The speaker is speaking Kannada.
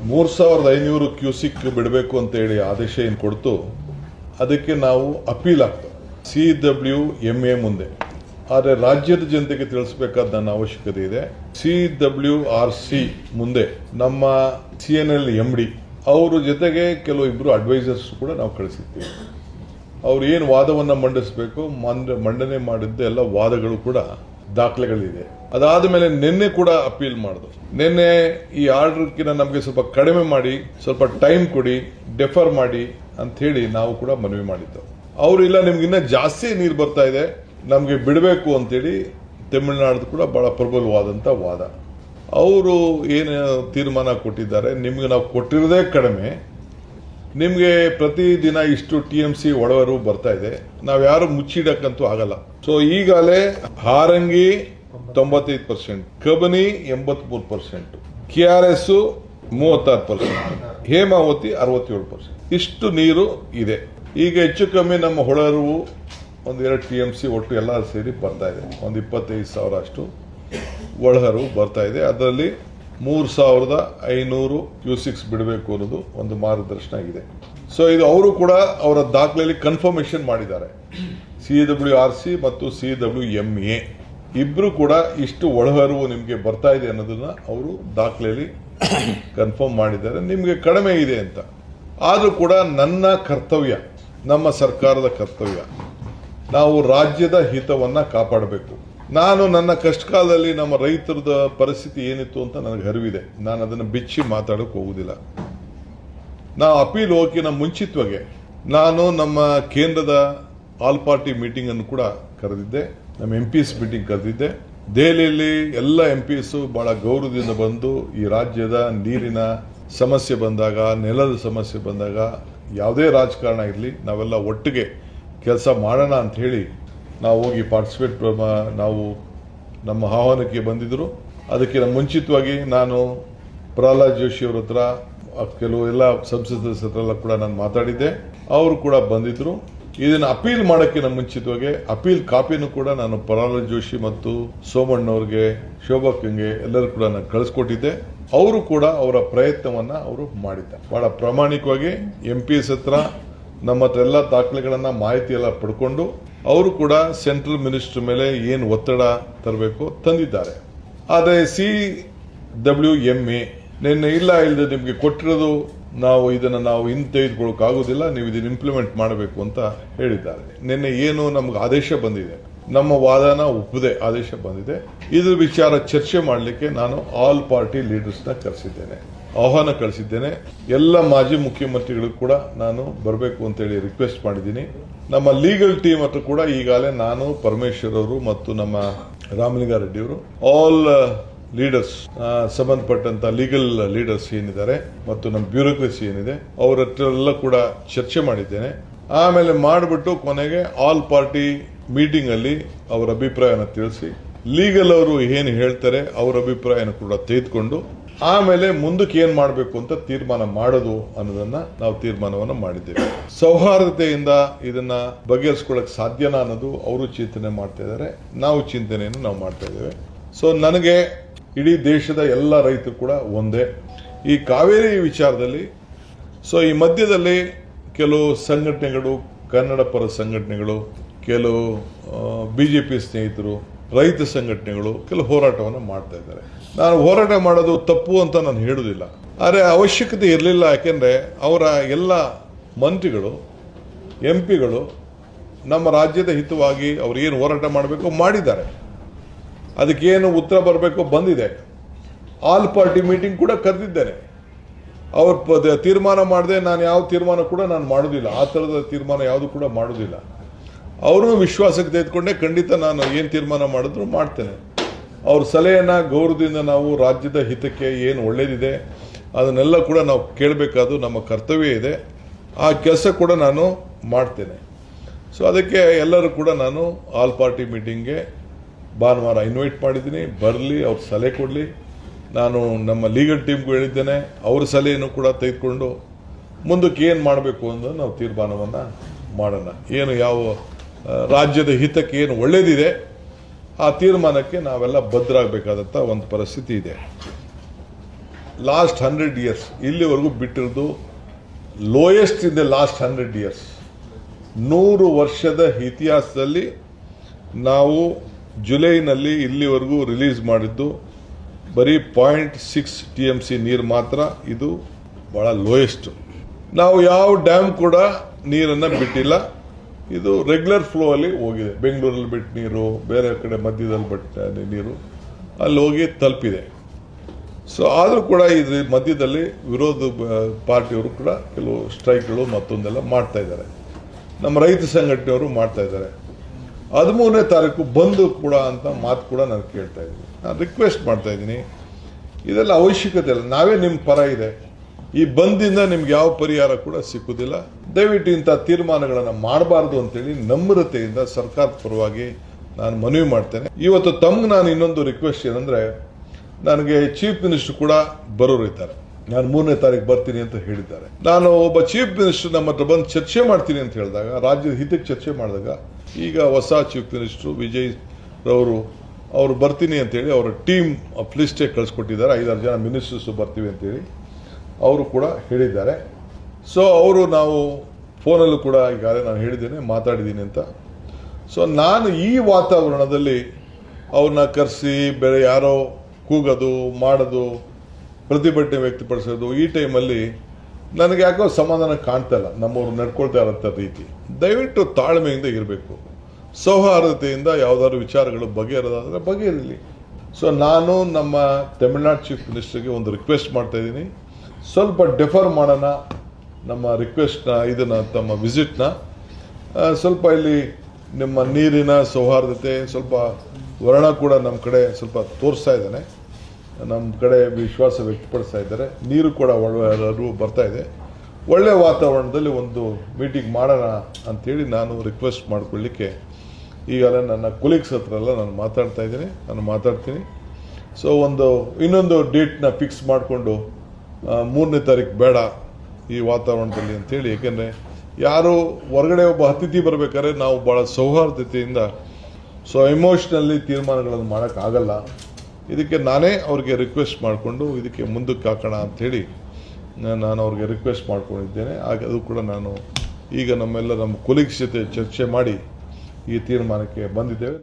3500 ಕ್ಯೂಸಿಕ್ ಬಿಡಬೇಕು ಅಂತ ಹೇಳಿ ಆದೇಶ ಏನು ಕೊಡ್ತು, ಅದಕ್ಕೆ ನಾವು ಅಪೀಲ್ ಆಗ್ತದೆ CWMA ಮುಂದೆ. ಆದರೆ ರಾಜ್ಯದ ಜನತೆಗೆ ತಿಳಿಸಬೇಕಾದ ನನ್ನ ಅವಶ್ಯಕತೆ ಇದೆ. CWRC ಮುಂದೆ ನಮ್ಮ CNL MD ಅವರ ಜೊತೆಗೆ ಕೆಲವು ಇಬ್ಬರು ಅಡ್ವೈಸರ್ಸ್ ಕೂಡ ನಾವು ಕಳಿಸಿರ್ತೀವಿ. ಅವ್ರು ಏನು ವಾದವನ್ನು ಮಂಡಿಸಬೇಕು ಮಂಡನೆ ಮಾಡಿದ್ದ ಎಲ್ಲ ವಾದಗಳು ಕೂಡ ದಾಖಲೆಗಳಿದೆ. ಅದಾದ ಮೇಲೆ ನಿನ್ನೆ ಕೂಡ ಅಪೀಲ್ ಮಾಡಿದ್ರು. ನಿನ್ನೆ ಈ ಆರ್ಡರ್ಕಿನ ನಮಗೆ ಸ್ವಲ್ಪ ಕಡಿಮೆ ಮಾಡಿ, ಸ್ವಲ್ಪ ಟೈಮ್ ಕೊಡಿ, ಡೆಫರ್ ಮಾಡಿ ಅಂತ ಹೇಳಿ ನಾವು ಕೂಡ ಮನವಿ ಮಾಡಿದ್ದು. ಅವರು ಇಲ್ಲ, ನಿಮ್ಗೆ ಇನ್ನೂ ಜಾಸ್ತಿ ನೀರು ಬರ್ತಾ ಇದೆ, ನಮಗೆ ಬಿಡಬೇಕು ಅಂತೇಳಿ ತಮಿಳುನಾಡು ಕೂಡ ಬಹಳ ಪ್ರಬಲವಾದಂಥ ವಾದ. ಅವರು ಏನು ತೀರ್ಮಾನ ಕೊಟ್ಟಿದ್ದಾರೆ, ನಿಮ್ಗೆ ನಾವು ಕೊಟ್ಟಿರೋದೇ ಕಡಿಮೆ, ನಿಮಗೆ ಪ್ರತಿದಿನ ಇಷ್ಟು TMC ಒಳವರು ಬರ್ತಾ ಇದೆ, ನಾವು ಯಾರು ಮುಚ್ಚಿಡಕ್ಕಂತೂ ಆಗಲ್ಲ. ಸೊ ಈಗಾಗಲೇ ಹಾರಂಗಿ 95%, ಕಬಿನಿ 83%, KRS 36%, ಹೇಮಾವತಿ 67%, ಇಷ್ಟು ನೀರು ಇದೆ. ಈಗ ಹೆಚ್ಚು ಕಮ್ಮಿ ನಮ್ಮ ಹೊಳರು 1-2 TMC ಒಟ್ಟು ಎಲ್ಲ ಸೇರಿ ಬರ್ತಾ ಇದೆ. 25,000 ಅಷ್ಟು ಒಳಹರು ಬರ್ತಾ ಇದೆ. ಅದರಲ್ಲಿ 3,500 ಕ್ಯೂಸಿಕ್ಸ್ ಬಿಡಬೇಕು ಅನ್ನೋದು ಒಂದು ಮಾರ್ಗದರ್ಶನ ಇದೆ. ಸೊ ಇದು ಅವರು ಕೂಡ ಅವರ ದಾಖಲೆಯಲ್ಲಿ ಕನ್ಫರ್ಮೇಷನ್ ಮಾಡಿದ್ದಾರೆ. CWRC ಮತ್ತು CWMA ಇಬ್ರು ಕೂಡ ಇಷ್ಟು ಒಳಹರಿವು ನಿಮಗೆ ಬರ್ತಾ ಇದೆ ಅನ್ನೋದನ್ನ ಅವರು ದಾಖಲೆಯಲ್ಲಿ ಕನ್ಫರ್ಮ್ ಮಾಡಿದ್ದಾರೆ. ನಿಮಗೆ ಕಡಿಮೆ ಇದೆ ಅಂತ. ಆದರೂ ಕೂಡ ನನ್ನ ಕರ್ತವ್ಯ, ನಮ್ಮ ಸರ್ಕಾರದ ಕರ್ತವ್ಯ, ನಾವು ರಾಜ್ಯದ ಹಿತವನ್ನ ಕಾಪಾಡಬೇಕು. ನಾನು ನನ್ನ ಕಷ್ಟ ಕಾಲದಲ್ಲಿ ನಮ್ಮ ರೈತರದ ಪರಿಸ್ಥಿತಿ ಏನಿತ್ತು ಅಂತ ನನಗೆ ಅರಿವಿದೆ. ನಾನು ಅದನ್ನು ಬಿಚ್ಚಿ ಮಾತಾಡೋಕೆ ಹೋಗುವುದಿಲ್ಲ. ನಾವು ಅಪೀಲ್ ಹೋಗಿನ ಮುಂಚಿತವಾಗಿ ನಾನು ನಮ್ಮ ಕೇಂದ್ರದ ಆಲ್ ಪಾರ್ಟಿ ಮೀಟಿಂಗ್ ಅನ್ನು ಕೂಡ ಕರೆದಿದ್ದೆ. ನಮ್ಮ MPs ಮೀಟಿಂಗ್ ಕರೆದಿದ್ದೆ. ದೆಹಲಿಯಲ್ಲಿ ಎಲ್ಲ MPs ಬಹಳ ಗೌರವದಿಂದ ಬಂದು ಈ ರಾಜ್ಯದ ನೀರಿನ ಸಮಸ್ಯೆ ಬಂದಾಗ, ನೆಲದ ಸಮಸ್ಯೆ ಬಂದಾಗ, ಯಾವುದೇ ರಾಜಕಾರಣ ಇರಲಿ, ನಾವೆಲ್ಲ ಒಟ್ಟಿಗೆ ಕೆಲಸ ಮಾಡೋಣ ಅಂತ ಹೇಳಿ ನಾವು ಹೋಗಿ ಪಾರ್ಟಿಸಿಪೇಟ್ ನಾವು ನಮ್ಮ ಆಹ್ವಾನಕ್ಕೆ ಬಂದಿದ್ದರು. ಅದಕ್ಕಿಂತ ಮುಂಚಿತವಾಗಿ ನಾನು ಪ್ರಹ್ಲಾದ್ ಜೋಶಿ ಅವ್ರ ಹತ್ರ, ಕೆಲವು ಎಲ್ಲ ಸಂಸದರ ಹತ್ರ ಕೂಡ ನಾನು ಮಾತಾಡಿದ್ದೆ. ಅವರು ಕೂಡ ಬಂದಿದ್ದರು. ಇದನ್ನು ಅಪೀಲ್ ಮಾಡೋಕ್ಕಿಂತ ಮುಂಚಿತವಾಗಿ ಅಪೀಲ್ ಕಾಪಿನೂ ಕೂಡ ನಾನು ಪ್ರಹ್ಲಾದ್ ಜೋಶಿ ಮತ್ತು ಸೋಮಣ್ಣವ್ರಿಗೆ, ಶೋಭಾಕ್ಕಂಗೆ ಎಲ್ಲರೂ ಕೂಡ ನಾನು ಕಳಿಸ್ಕೊಟ್ಟಿದ್ದೆ. ಅವರು ಕೂಡ ಅವರ ಪ್ರಯತ್ನವನ್ನು ಅವರು ಮಾಡಿದ್ದಾರೆ. ಬಹಳ ಪ್ರಾಮಾಣಿಕವಾಗಿ MPs ಹತ್ರ ನಮ್ಮ ಹತ್ರ ಎಲ್ಲ ದಾಖಲೆಗಳನ್ನು ಮಾಹಿತಿ ಎಲ್ಲ ಪಡ್ಕೊಂಡು ಅವರು ಕೂಡ ಸೆಂಟ್ರಲ್ ಮಿನಿಸ್ಟರ್ ಮೇಲೆ ಏನು ಒತ್ತಡ ತರಬೇಕು ತಂದಿದ್ದಾರೆ. ಆದರೆ CWMA ನಿನ್ನೆ ಇಲ್ಲದೆ ನಿಮಗೆ ಕೊಟ್ಟಿರೋದು ಇದನ್ನು ನಾವು ತೆಗೆದುಕೊಳ್ಳೋಕ್ಕಾಗೋದಿಲ್ಲ, ನೀವು ಇದನ್ನು ಇಂಪ್ಲಿಮೆಂಟ್ ಮಾಡಬೇಕು ಅಂತ ಹೇಳಿದ್ದಾರೆ. ನಿನ್ನೆ ಏನು ನಮ್ಗೆ ಆದೇಶ ಬಂದಿದೆ, ನಮ್ಮ ವಾದನ ಒಪ್ಪದೆ ಆದೇಶ ಬಂದಿದೆ. ಇದ್ರ ವಿಚಾರ ಚರ್ಚೆ ಮಾಡಲಿಕ್ಕೆ ನಾನು ಆಲ್ ಪಾರ್ಟಿ ಲೀಡರ್ಸ್ನ ಕರೆಸಿದ್ದೇನೆ, ಆಹ್ವಾನ ಕಳಿಸಿದ್ದೇನೆ. ಎಲ್ಲ ಮಾಜಿ ಮುಖ್ಯಮಂತ್ರಿಗಳಿಗೂ ಕೂಡ ನಾನು ಬರಬೇಕು ಅಂತೇಳಿ ರಿಕ್ವೆಸ್ಟ್ ಮಾಡಿದ್ದೀನಿ. ನಮ್ಮ ಲೀಗಲ್ ಟೀಮ್ ಹತ್ರ ಕೂಡ ಈಗಾಗಲೇ ನಾನು, ಪರಮೇಶ್ವರ್ ಅವರು ಮತ್ತು ನಮ್ಮ ರಾಮಲಿಂಗಾರೆಡ್ಡಿ ಅವರು, ಆಲ್ ಲೀಡರ್ಸ್, ಸಂಬಂಧಪಟ್ಟಂತ ಲೀಗಲ್ ಲೀಡರ್ಸ್ ಏನಿದ್ದಾರೆ ಮತ್ತು ನಮ್ಮ ಬ್ಯೂರೋಕ್ರಸಿ ಏನಿದೆ ಅವ್ರ ಹತ್ರ ಎಲ್ಲ ಕೂಡ ಚರ್ಚೆ ಮಾಡಿದ್ದೇನೆ. ಆಮೇಲೆ ಮಾಡಿಬಿಟ್ಟು ಕೊನೆಗೆ ಆಲ್ ಪಾರ್ಟಿ ಮೀಟಿಂಗ್ ಅಲ್ಲಿ ಅವರ ಅಭಿಪ್ರಾಯನ ತಿಳಿಸಿ, ಲೀಗಲ್ ಅವರು ಏನು ಹೇಳ್ತಾರೆ ಅವರ ಅಭಿಪ್ರಾಯನ ಕೂಡ ತೆಗೆದುಕೊಂಡು ಆಮೇಲೆ ಮುಂದಕ್ಕೆ ಏನ್ ಮಾಡಬೇಕು ಅಂತ ತೀರ್ಮಾನ ಮಾಡೋದು ಅನ್ನೋದನ್ನ ನಾವು ತೀರ್ಮಾನವನ್ನು ಮಾಡಿದ್ದೇವೆ. ಸೌಹಾರ್ದತೆಯಿಂದ ಇದನ್ನ ಬಗೆಹರಿಸಿಕೊಳ್ಳಕ್ಕೆ ಸಾಧ್ಯನಾ ಅನ್ನೋದು ಅವರು ಚಿಂತನೆ ಮಾಡ್ತಾ ಇದ್ದಾರೆ, ನಾವು ಚಿಂತನೆಯನ್ನು ನಾವು ಮಾಡ್ತಾ ಇದ್ದೇವೆ. ಸೊ ನನಗೆ ಇಡೀ ದೇಶದ ಎಲ್ಲ ರೈತರು ಕೂಡ ಒಂದೇ. ಈ ಕಾವೇರಿ ವಿಚಾರದಲ್ಲಿ ಈ ಮಧ್ಯದಲ್ಲಿ ಕೆಲವು ಸಂಘಟನೆಗಳು, ಕನ್ನಡ ಪರ ಸಂಘಟನೆಗಳು, ಕೆಲವು BJP ಸ್ನೇಹಿತರು, ರೈತ ಸಂಘಟನೆಗಳು ಕೆಲವು ಹೋರಾಟವನ್ನು ಮಾಡ್ತಾ ಇದ್ದಾರೆ. ನಾನು ಹೋರಾಟ ಮಾಡೋದು ತಪ್ಪು ಅಂತ ನಾನು ಹೇಳುವುದಿಲ್ಲ, ಆದರೆ ಅವಶ್ಯಕತೆ ಇರಲಿಲ್ಲ. ಯಾಕೆಂದರೆ ಅವರ ಎಲ್ಲ ಮಂತ್ರಿಗಳು, MPಗಳು ನಮ್ಮ ರಾಜ್ಯದ ಹಿತವಾಗಿ ಅವರು ಏನು ಹೋರಾಟ ಮಾಡಬೇಕು ಮಾಡಿದ್ದಾರೆ. ಅದಕ್ಕೇನು ಉತ್ತರ ಬರಬೇಕು ಬಂದಿದೆ. ಆಲ್ ಪಾರ್ಟಿ ಮೀಟಿಂಗ್ ಕೂಡ ಕರೆದಿದ್ದೇನೆ. ಅವ್ರ ತೀರ್ಮಾನ ಮಾಡದೆ ನಾನು ಯಾವ ತೀರ್ಮಾನ ಕೂಡ ನಾನು ಮಾಡೋದಿಲ್ಲ. ಆ ಥರದ ತೀರ್ಮಾನ ಯಾವುದು ಕೂಡ ಮಾಡೋದಿಲ್ಲ. ಅವ್ರನ್ನೂ ವಿಶ್ವಾಸಕ್ಕೆ ತೆಗೆದುಕೊಂಡೆ ಖಂಡಿತ ನಾನು ಏನು ತೀರ್ಮಾನ ಮಾಡಿದ್ರು ಮಾಡ್ತೇನೆ. ಅವ್ರ ಸಲಹೆಯನ್ನು ಗೌರವದಿಂದ ನಾವು ರಾಜ್ಯದ ಹಿತಕ್ಕೆ ಏನು ಒಳ್ಳೇದಿದೆ ಅದನ್ನೆಲ್ಲ ಕೂಡ ನಾವು ಕೇಳಬೇಕಾದ್ದು ನಮ್ಮ ಕರ್ತವ್ಯ ಇದೆ. ಆ ಕೆಲಸ ಕೂಡ ನಾನು ಮಾಡ್ತೇನೆ. ಅದಕ್ಕೆ ಎಲ್ಲರೂ ಕೂಡ ನಾನು ಆಲ್ ಪಾರ್ಟಿ ಮೀಟಿಂಗ್ಗೆ ಭಾನುವಾರ ಇನ್ವೈಟ್ ಮಾಡಿದ್ದೀನಿ. ಬರಲಿ, ಅವ್ರ ಸಲಹೆ ಕೊಡಲಿ. ನಾನು ನಮ್ಮ ಲೀಗಲ್ ಟೀಮ್ಗೂ ಹೇಳಿದ್ದೇನೆ, ಅವ್ರ ಸಲಹೆಯನ್ನು ಕೂಡ ತೆಗೆದುಕೊಂಡು ಮುಂದಕ್ಕೆ ಏನು ಮಾಡಬೇಕು ಅನ್ನೋದು ನಾವು ತೀರ್ಮಾನವನ್ನು ಮಾಡೋಣ. ಏನು ಯಾವ ರಾಜ್ಯದ ಹಿತಕ್ಕೆ ಏನು ಒಳ್ಳೇದಿದೆ ಆ ತೀರ್ಮಾನಕ್ಕೆ ನಾವೆಲ್ಲ ಬದ್ಧರಾಗಬೇಕಾದಂಥ ಒಂದು ಪರಿಸ್ಥಿತಿ ಇದೆ. ಲಾಸ್ಟ್ 100 ಇಯರ್ಸ್ ಇಲ್ಲಿವರೆಗೂ ಬಿಟ್ಟಿರೋದು lowest in the last 100 years. 100 ವರ್ಷದ ಇತಿಹಾಸದಲ್ಲಿ ನಾವು ಜುಲೈನಲ್ಲಿ ಇಲ್ಲಿವರೆಗೂ ರಿಲೀಸ್ ಮಾಡಿದ್ದು ಬರೀ 0.6 TMC ನೀರು ಮಾತ್ರ. ಇದು ಭಾಳ ಲೋಯೆಸ್ಟು. ನಾವು ಯಾವ ಡ್ಯಾಮ್ ಕೂಡ ನೀರನ್ನು ಬಿಟ್ಟಿಲ್ಲ. ಇದು ರೆಗ್ಯುಲರ್ ಫ್ಲೋ ಅಲ್ಲಿ ಹೋಗಿದೆ. ಬೆಂಗಳೂರಲ್ಲಿ ಬಿಟ್ಟ ನೀರು, ಬೇರೆ ಕಡೆ ಮಧ್ಯದಲ್ಲಿ ಬಿಟ್ಟ ನೀರು ಅಲ್ಲಿ ಹೋಗಿ ತಲುಪಿದೆ. ಸೊ ಆದರೂ ಕೂಡ ಇದ್ರ ಮಧ್ಯದಲ್ಲಿ ವಿರೋಧ ಪಾರ್ಟಿಯವರು ಕೂಡ ಕೆಲವು ಸ್ಟ್ರೈಕ್ಗಳು ಮತ್ತೊಂದೆಲ್ಲ ಮಾಡ್ತಾ ಇದ್ದಾರೆ. ನಮ್ಮ ರೈತ ಸಂಘಟನೆಯವರು ಮಾಡ್ತಾ ಇದ್ದಾರೆ. 13ನೇ ತಾರೀಕು ಬಂದು ಕೂಡ ಅಂತ ಮಾತು ಕೂಡ ನಾನು ಕೇಳ್ತಾ ಇದ್ದೀನಿ. ನಾನು ರಿಕ್ವೆಸ್ಟ್ ಮಾಡ್ತಾ ಇದ್ದೀನಿ, ಇದೆಲ್ಲ ಅವಶ್ಯಕತೆ ಇಲ್ಲ. ನಾವೇ ನಿಮ್ಮ ಪರ ಇದೆ. ಈ ಬಂದಿಂದ ನಿಮ್ಗೆ ಯಾವ ಪರಿಹಾರ ಕೂಡ ಸಿಕ್ಕುವುದಿಲ್ಲ. ದಯವಿಟ್ಟು ಇಂಥ ತೀರ್ಮಾನಗಳನ್ನು ಮಾಡಬಾರ್ದು ಅಂತೇಳಿ ನಮ್ರತೆಯಿಂದ ಸರ್ಕಾರದ ಪರವಾಗಿ ನಾನು ಮನವಿ ಮಾಡ್ತೇನೆ. ಇವತ್ತು ತಮ್ಗೆ ನಾನು ಇನ್ನೊಂದು ರಿಕ್ವೆಸ್ಟ್ ಏನಂದರೆ, ನನಗೆ ಚೀಫ್ ಮಿನಿಸ್ಟರ್ ಕೂಡ ಬರೋರಿದ್ದಾರೆ. ನಾನು 3ನೇ ತಾರೀಕು ಬರ್ತೀನಿ ಅಂತ ಹೇಳಿದ್ದಾರೆ. ನಾನು ಒಬ್ಬ ಚೀಫ್ ಮಿನಿಸ್ಟರ್ ನಮ್ಮ ಹತ್ರ ಬಂದು ಚರ್ಚೆ ಮಾಡ್ತೀನಿ ಅಂತ ಹೇಳಿದಾಗ, ರಾಜ್ಯದ ಹಿತಕ್ಕೆ ಚರ್ಚೆ ಮಾಡಿದಾಗ, ಈಗ ಹೊಸ ಚೀಫ್ ಮಿನಿಸ್ಟರು ವಿಜಯ್ ರವರು ಅವರು ಬರ್ತೀನಿ ಅಂತೇಳಿ ಅವರ ಟೀಮ್ ಆಫ್ ಲಿಸ್ಟೇ ಕಳಿಸ್ಕೊಟ್ಟಿದ್ದಾರೆ. 5-6 ಜನ ಮಿನಿಸ್ಟರ್ಸು ಬರ್ತೀವಿ ಅಂತೇಳಿ ಅವರು ಕೂಡ ಹೇಳಿದ್ದಾರೆ. ಸೊ ಅವರು ನಾವು ಫೋನಲ್ಲೂ ಕೂಡ ಈಗಾಗಲೇ ನಾನು ಹೇಳಿದ್ದೇನೆ, ಮಾತಾಡಿದ್ದೀನಿ ಅಂತ. ಸೊ ನಾನು ಈ ವಾತಾವರಣದಲ್ಲಿ ಅವ್ರನ್ನ ಕರೆಸಿ ಬೇರೆ ಯಾರೋ ಕೂಗೋದು ಮಾಡೋದು, ಪ್ರತಿಭಟನೆ ವ್ಯಕ್ತಪಡಿಸೋದು, ಈ ಟೈಮಲ್ಲಿ ನನಗೆ ಯಾಕೋ ಸಮಾಧಾನ ಕಾಣ್ತಾ ಇಲ್ಲ. ನಮ್ಮವರು ನಡ್ಕೊಳ್ತಾ ಇರೋಂಥ ರೀತಿ ದಯವಿಟ್ಟು ತಾಳ್ಮೆಯಿಂದ ಇರಬೇಕು. ಸೌಹಾರ್ದತೆಯಿಂದ ಯಾವುದಾದ್ರು ವಿಚಾರಗಳು ಬಗೆಹರೋದಾದರೆ ಬಗೆಹರಿಲಿ. ಸೊ ನಾನು ನಮ್ಮ ತಮಿಳ್ನಾಡು ಚೀಫ್ ಮಿನಿಸ್ಟರ್ಗೆ ಒಂದು ರಿಕ್ವೆಸ್ಟ್ ಮಾಡ್ತಾ ಇದ್ದೀನಿ, ಸ್ವಲ್ಪ ಡೆಫರ್ ಮಾಡೋಣ ನಮ್ಮ ರಿಕ್ವೆಸ್ಟ್ನ, ಇದನ್ನು ತಮ್ಮ ವಿಸಿಟ್ನ. ಸ್ವಲ್ಪ ಇಲ್ಲಿ ನಿಮ್ಮ ನೀರಿನ ಸೌಹಾರ್ದತೆ ಸ್ವಲ್ಪ ವರ್ಣ ಕೂಡ ನಮ್ಮ ಕಡೆ ಸ್ವಲ್ಪ ತೋರಿಸ್ತಾ ಇದ್ದಾನೆ, ನಮ್ಮ ಕಡೆ ವಿಶ್ವಾಸ ವ್ಯಕ್ತಪಡಿಸ್ತಾ ಇದ್ದಾರೆ. ನೀರು ಕೂಡ ಒಳ್ಳೆಯವರು ಬರ್ತಾ ಇದೆ. ಒಳ್ಳೆಯ ವಾತಾವರಣದಲ್ಲಿ ಒಂದು ಮೀಟಿಂಗ್ ಮಾಡೋಣ ಅಂಥೇಳಿ ನಾನು ರಿಕ್ವೆಸ್ಟ್ ಮಾಡ್ಕೊಳ್ಳಿಕ್ಕೆ ಈಗಲೇ ನನ್ನ ಕೊಲೀಗ್ಸ್ ಹತ್ರ ಎಲ್ಲ ನಾನು ಮಾತಾಡ್ತಾ ಇದ್ದೀನಿ, ನಾನು ಮಾತಾಡ್ತೀನಿ. ಸೊ ಇನ್ನೊಂದು ಡೇಟ್ನ ಫಿಕ್ಸ್ ಮಾಡಿಕೊಂಡು 3ನೇ ತಾರೀಕು ಬೇಡ ಈ ವಾತಾವರಣದಲ್ಲಿ ಅಂಥೇಳಿ. ಏಕೆಂದರೆ ಯಾರು ಹೊರಗಡೆ ಒಬ್ಬ ಅತಿಥಿ ಬರಬೇಕಾದ್ರೆ ನಾವು ಭಾಳ ಸೌಹಾರ್ದತೆಯಿಂದ ಎಮೋಷ್ನಲಿ ತೀರ್ಮಾನಗಳನ್ನು ಮಾಡೋಕ್ಕಾಗಲ್ಲ. ಇದಕ್ಕೆ ನಾನೇ ಅವ್ರಿಗೆ ರಿಕ್ವೆಸ್ಟ್ ಮಾಡಿಕೊಂಡು ಇದಕ್ಕೆ ಮುಂದಕ್ಕೆ ಹಾಕೋಣ ಅಂಥೇಳಿ ನಾನು ಅವ್ರಿಗೆ ರಿಕ್ವೆಸ್ಟ್ ಮಾಡ್ಕೊಂಡಿದ್ದೇನೆ. ಹಾಗೆ ಅದು ಕೂಡ ನಾನು ಈಗ ನಮ್ಮ ಕೊಲೀಗ್ಸ್ ಜೊತೆ ಚರ್ಚೆ ಮಾಡಿ ಈ ತೀರ್ಮಾನಕ್ಕೆ ಬಂದಿದ್ದೇವೆ.